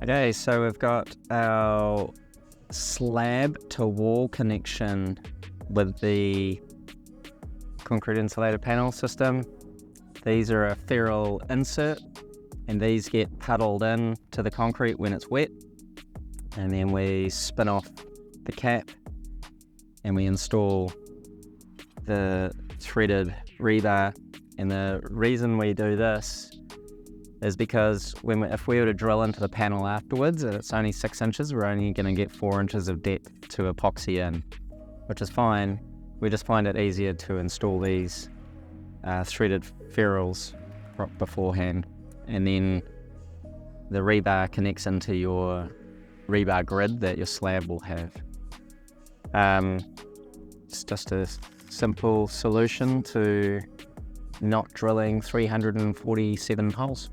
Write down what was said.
Okay, so we've got our slab to wall connection with the concrete insulated panel system. These are a ferrule insert, and these get puddled in to the concrete when it's wet, and then we spin off the cap and we install the threaded rebar. And the reason we do this is because if we were to drill into the panel afterwards and it's only 6 inches, we're only going to get 4 inches of depth to epoxy in, which is fine. We just find it easier to install these threaded ferrules beforehand, and then the rebar connects into your rebar grid that your slab will have. It's just a simple solution to not drilling 347 holes.